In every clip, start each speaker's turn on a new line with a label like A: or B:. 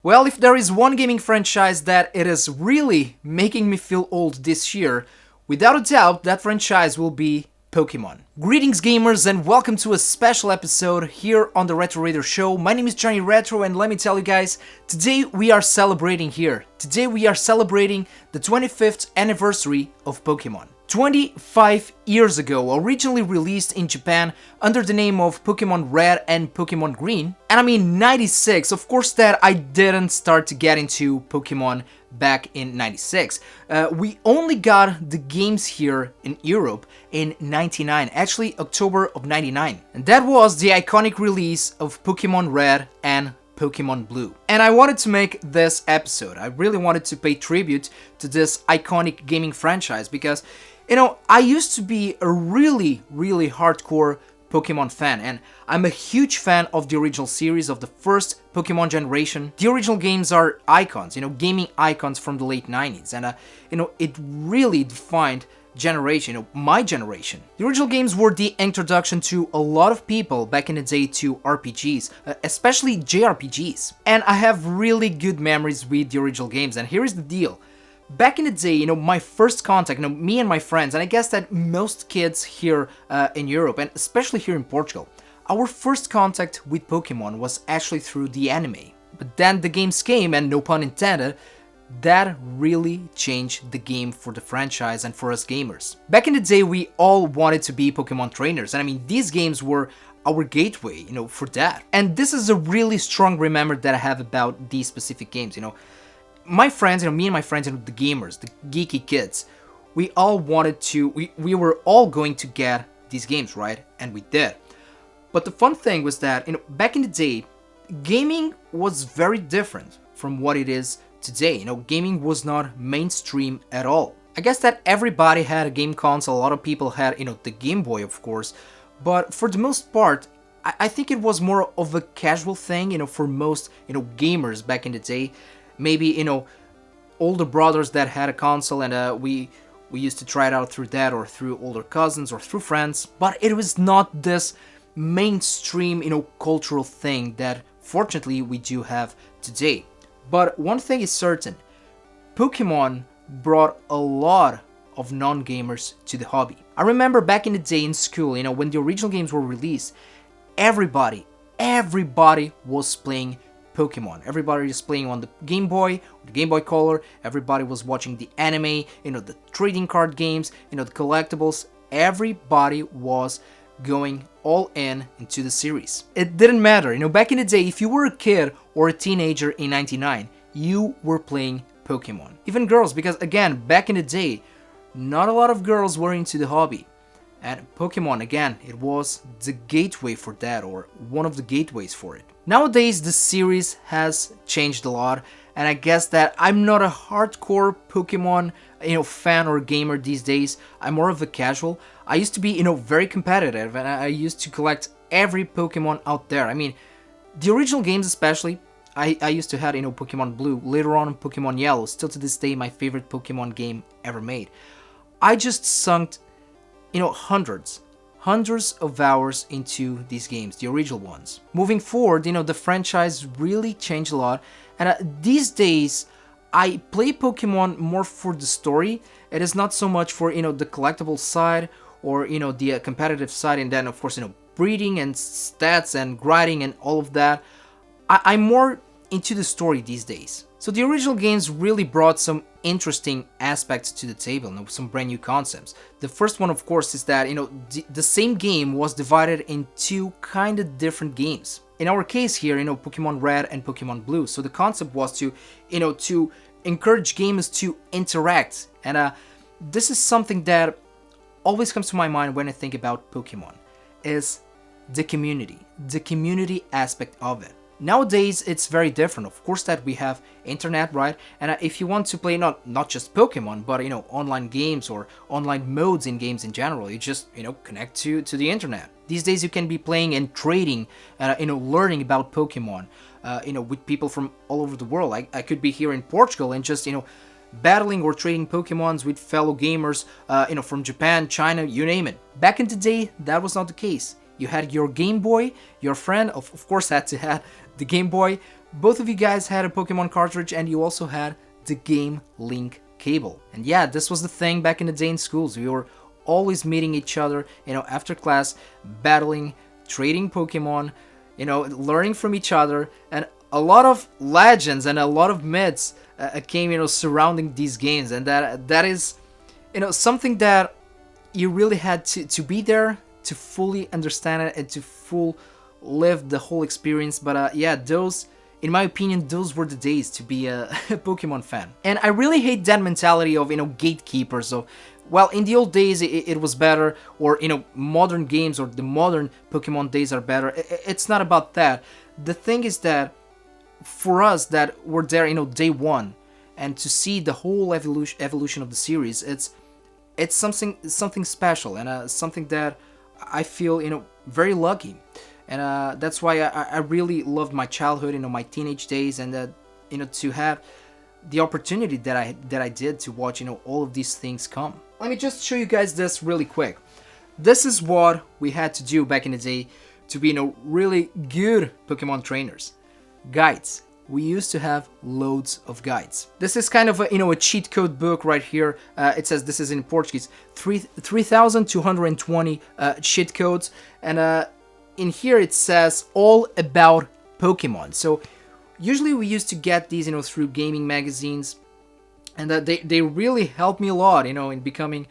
A: Well, if there is one gaming franchise that it is really making me feel old this year, without a doubt, that franchise will be Pokemon. Greetings gamers and welcome to a special episode here on the Retro Raider Show. My name is Johnny Retro and let me tell you guys, today we are celebrating here. Today we are celebrating the 25th anniversary of Pokemon. 25 years ago, originally released in Japan under the name of Pokémon Red and Pokémon Green. And I mean 96, of course that I didn't start to get into Pokemon back in 96. We only got the games here in Europe in 99, actually October of 99. And that was the iconic release of Pokémon Red and Pokemon Blue. And I wanted to make this episode. I really wanted to pay tribute to this iconic gaming franchise because, you know, I used to be a really hardcore Pokemon fan, and I'm a huge fan of the original series of the first Pokemon generation. The original games are icons, gaming icons from the late 90s, and it really defined generation, my generation. The original games were the introduction to a lot of people back in the day to RPGs, especially JRPGs. And I have really good memories with the original games, and here is the deal. Back in the day, my first contact, me and my friends, and I guess that most kids here in Europe, and especially here in Portugal, our first contact with Pokemon was actually through the anime. But then the games came, and no pun intended, that really changed the game for the franchise and for us gamers. Back in the day, we all wanted to be Pokemon trainers, and I mean, these games were our gateway, for that. And this is a really strong remember that I have about these specific games, My friends, me and my friends, the gamers, the geeky kids, we all wanted to, we were all going to get these games, right? And we did. But the fun thing was that, back in the day, gaming was very different from what it is today. Gaming was not mainstream at all. I guess that everybody had a game console, a lot of people had, the Game Boy, of course, but for the most part, I think it was more of a casual thing, for most, gamers back in the day. Maybe, older brothers that had a console and we used to try it out through that or through older cousins or through friends. But it was not this mainstream, cultural thing that fortunately we do have today. But one thing is certain, Pokemon brought a lot of non-gamers to the hobby. I remember back in the day in school, when the original games were released, everybody was playing Pokemon. Everybody is playing on the Game Boy, the Game Boy Color. Everybody was watching the anime, the trading card games, the collectibles. Everybody was going all into the series. It didn't matter, back in the day, if you were a kid or a teenager in 99, you were playing Pokemon. Even girls, because again, back in the day, not a lot of girls were into the hobby. And Pokemon, again, it was the gateway for that, or one of the gateways for it. Nowadays, the series has changed a lot, and I guess that I'm not a hardcore Pokemon, fan or gamer these days. I'm more of a casual. I used to be, very competitive, and I used to collect every Pokemon out there. I mean, the original games especially, I used to have, Pokemon Blue, later on Pokemon Yellow, still to this day my favorite Pokemon game ever made. I just sunk hundreds of hours into these games, the original ones. Moving forward, the franchise really changed a lot, and these days I play Pokemon more for the story. It is not so much for the collectible side or the competitive side, and then of course breeding and stats and grinding and all of that. I'm more into the story these days. So the original games really brought some interesting aspects to the table, some brand new concepts. The first one, of course, is that the same game was divided in two kind of different games. In our case here, Pokemon Red and Pokemon Blue. So the concept was to encourage gamers to interact, and this is something that always comes to my mind when I think about Pokemon, is the community aspect of it. Nowadays, it's very different. Of course that we have internet, right? And if you want to play not just Pokemon, but online games or online modes in games in general, you just connect to the internet. These days you can be playing and trading, learning about Pokemon, with people from all over the world. I could be here in Portugal and just battling or trading Pokemons with fellow gamers, from Japan, China, you name it. Back in the day, that was not the case. You had your Game Boy, your friend, of course, had to have the Game Boy, both of you guys had a Pokemon cartridge and you also had the Game Link cable. And yeah, this was the thing back in the day in schools. We were always meeting each other, after class, battling, trading Pokemon, learning from each other, and a lot of legends and a lot of myths came, surrounding these games, and that is, something that you really had to be there to fully understand it and to full live the whole experience. But yeah, those, in my opinion, those were the days to be a Pokemon fan. And I really hate that mentality of, gatekeepers. So, well, in the old days it was better, or, modern games or the modern Pokemon days are better. It's not about that. The thing is that for us that were there, day one, and to see the whole evolution of the series, it's something special, and something that I feel, very lucky. And that's why I really loved my childhood, my teenage days, and to have the opportunity that I did to watch, all of these things come. Let me just show you guys this really quick. This is what we had to do back in the day to be, really good Pokemon trainers. Guides. We used to have loads of guides. This is kind of a cheat code book right here. It says, this is in Portuguese, 3,220 cheat codes, and in here it says all about Pokemon. So usually we used to get these, through gaming magazines, and they really helped me a lot, in becoming,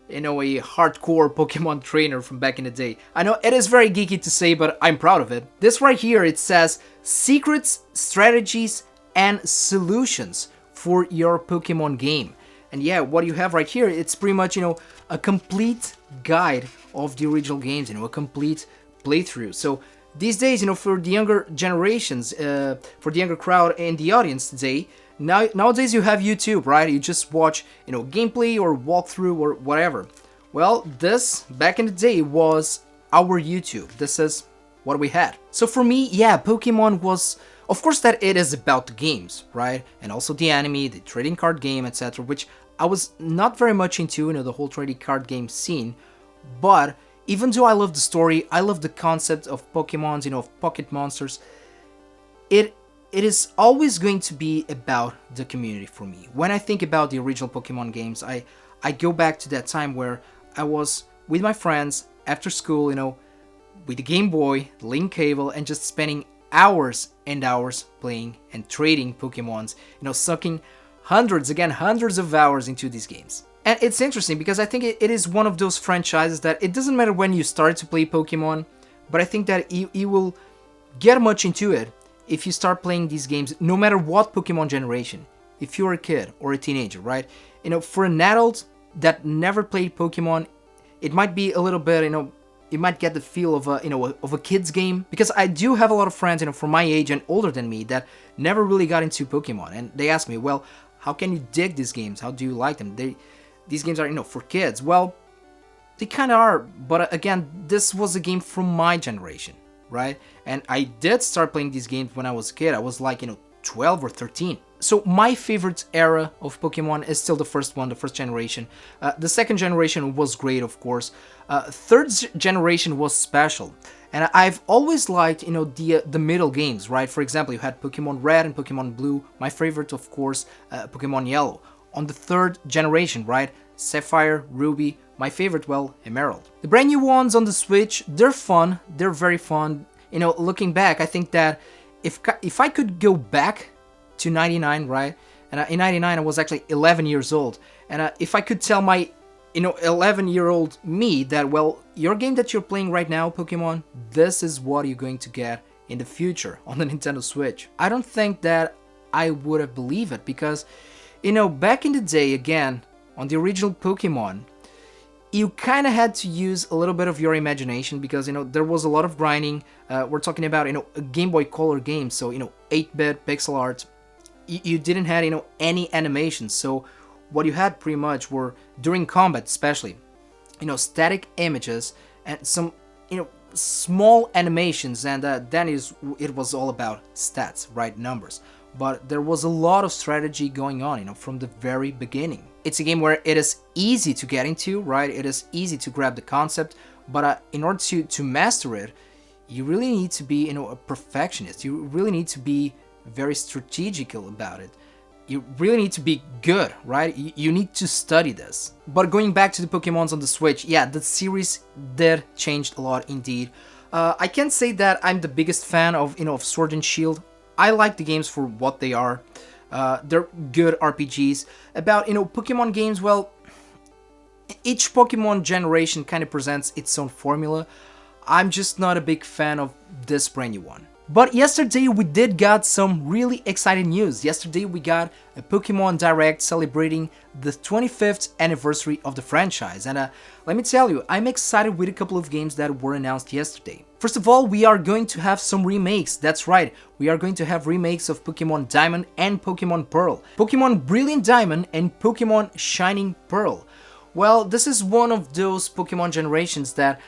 A: a hardcore Pokemon trainer from back in the day. I know it is very geeky to say, but I'm proud of it. This right here, it says secrets, strategies, and solutions for your Pokemon game. And yeah, what you have right here, it's pretty much, a complete guide of the original games, a complete playthrough. So these days, for the younger generations, for the younger crowd in the audience today, nowadays you have YouTube, right? You just watch, gameplay or walkthrough or whatever. Well, this, back in the day, was our YouTube. This is what we had. So for me, yeah, Pokemon was, of course that it is about the games, right? And also the anime, the trading card game, etc., which I was not very much into, the whole trading card game scene. But even though I love the story, I love the concept of Pokemons, of pocket monsters, it is always going to be about the community for me. When I think about the original Pokemon games, I go back to that time where I was with my friends after school, with the Game Boy, the Link cable, and just spending hours and hours playing and trading Pokemons, sucking hundreds of hours into these games. And it's interesting because I think it is one of those franchises that it doesn't matter when you start to play Pokemon, but I think that you will get much into it if you start playing these games, no matter what Pokemon generation. If you're a kid or a teenager, right? For an adult that never played Pokemon, it might be a little bit, you might get the feel of a kid's game, because I do have a lot of friends, from my age and older than me, that never really got into Pokemon, and they ask me, well, how can you dig these games? How do you like them? These games are, for kids. Well, they kind of are, but again, this was a game from my generation, right? And I did start playing these games when I was a kid. I was like, 12 or 13. So my favorite era of Pokemon is still the first one, the first generation. The second generation was great, of course. Third generation was special. And I've always liked, the middle games, right? For example, you had Pokemon Red and Pokemon Blue. My favorite, of course, Pokemon Yellow. On the third generation, right? Sapphire, Ruby, my favorite, well, Emerald. The brand new ones on the Switch, they're fun. They're very fun. Looking back, I think that if I could go back to 99, right? And in 99, I was actually 11 years old. And if I could tell my, 11-year-old me that, well, your game that you're playing right now, Pokemon, this is what you're going to get in the future on the Nintendo Switch, I don't think that I would have believed it, because, back in the day, again, on the original Pokemon, you kind of had to use a little bit of your imagination, because, there was a lot of grinding. We're talking about, a Game Boy Color game, so, 8-bit pixel art. You didn't have, any animations, so what you had pretty much were, during combat especially, static images and some, small animations, and then it was all about stats, right, numbers. But there was a lot of strategy going on, from the very beginning. It's a game where it is easy to get into, right? It is easy to grab the concept, but in order to master it, you really need to be, a perfectionist. You really need to be very strategical about it. You really need to be good, right? You need to study this. But going back to the Pokemons on the Switch, yeah, the series did change a lot indeed. I can't say that I'm the biggest fan of, of Sword and Shield. I like the games for what they are. They're good RPGs. About, Pokemon games, well, each Pokemon generation kind of presents its own formula. I'm just not a big fan of this brand new one. But yesterday we did got some really exciting news. Yesterday we got a Pokemon Direct celebrating the 25th anniversary of the franchise. And let me tell you, I'm excited with a couple of games that were announced yesterday. First of all, we are going to have some remakes. That's right, we are going to have remakes of Pokemon Diamond and Pokemon Pearl, Pokemon Brilliant Diamond and Pokemon Shining Pearl. Well, this is one of those Pokemon generations that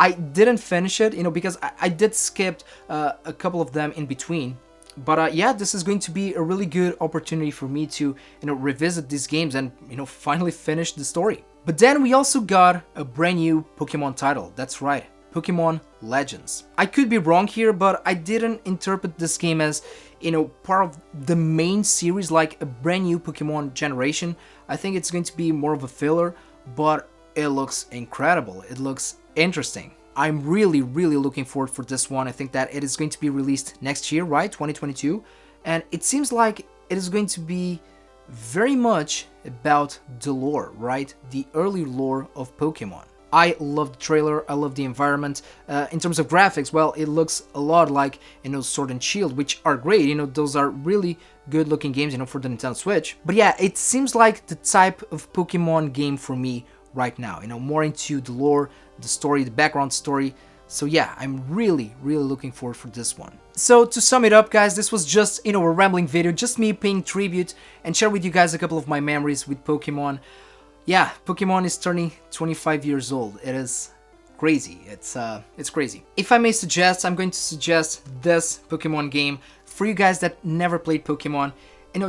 A: I didn't finish it, because I did skip a couple of them in between. But yeah, this is going to be a really good opportunity for me to, revisit these games and, finally finish the story. But then we also got a brand new Pokemon title. That's right, Pokemon Legends. I could be wrong here, but I didn't interpret this game as, part of the main series, like a brand new Pokemon generation. I think it's going to be more of a filler, but it looks incredible. It looks interesting. I'm really looking forward for this one. I think that it is going to be released next year, right? 2022. And it seems like it is going to be very much about the lore, right? The early lore of Pokemon. I love the trailer, I love the environment. In terms of graphics, well, it looks a lot like, Sword and Shield, which are great. Those are really good looking games, for the Nintendo Switch. But yeah, it seems like the type of Pokemon game for me right now, more into the lore, the story, the background story. So yeah, I'm really looking forward for this one. So to sum it up, guys, this was just, a rambling video, just me paying tribute and share with you guys a couple of my memories with Pokemon. Yeah, Pokemon is turning 25 years old. It is crazy. It's crazy. If I may suggest, I'm going to suggest this Pokemon game for you guys that never played Pokemon.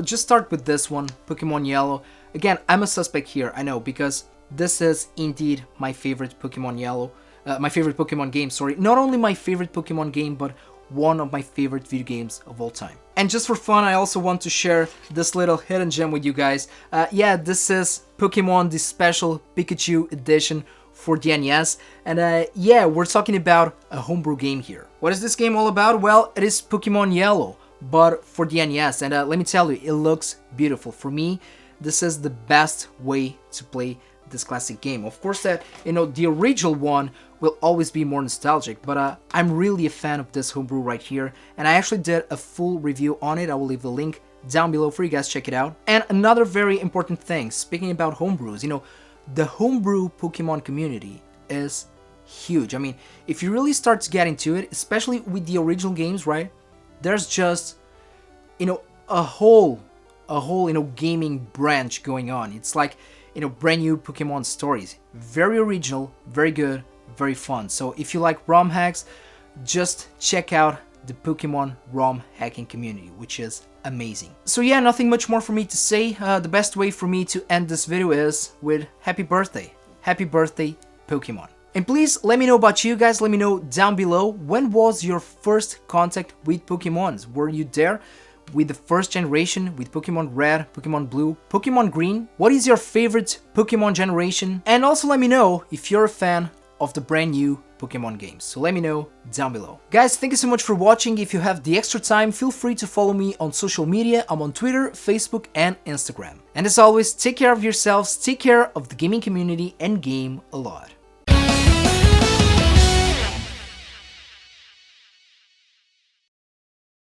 A: Just start with this one, Pokemon Yellow. Again, I'm a suspect here, I know, because this is indeed my favorite Pokemon my favorite Pokemon game, sorry. Not only my favorite Pokemon game, but one of my favorite video games of all time. And just for fun, I also want to share this little hidden gem with you guys. Yeah, this is Pokemon, the special Pikachu edition for the NES. And yeah, we're talking about a homebrew game here. What is this game all about? Well, it is Pokemon Yellow, but for the NES. And let me tell you, it looks beautiful. For me, this is the best way to play this classic game. Of course that, the original one will always be more nostalgic, but I'm really a fan of this homebrew right here, and I actually did a full review on it. I will leave the link down below for you guys to check it out. And another very important thing, speaking about homebrews, the homebrew Pokemon community is huge. I mean, if you really start to get into it, especially with the original games, right, there's just, a whole, gaming branch going on. It's like, brand new Pokemon stories. Very original, very good, very fun. So if you like ROM hacks, just check out the Pokemon ROM hacking community, which is amazing. So yeah, nothing much more for me to say. The best way for me to end this video is with happy birthday. Happy birthday, Pokemon. And please let me know about you guys. Let me know down below, when was your first contact with Pokemons? Were you there with the first generation, with Pokemon Red, Pokemon Blue, Pokemon Green? What is your favorite Pokemon generation? And also let me know if you're a fan of the brand new Pokemon games. So let me know down below. Guys, thank you so much for watching. If you have the extra time, feel free to follow me on social media. I'm on Twitter, Facebook, and Instagram. And as always, take care of yourselves, take care of the gaming community, and game a lot.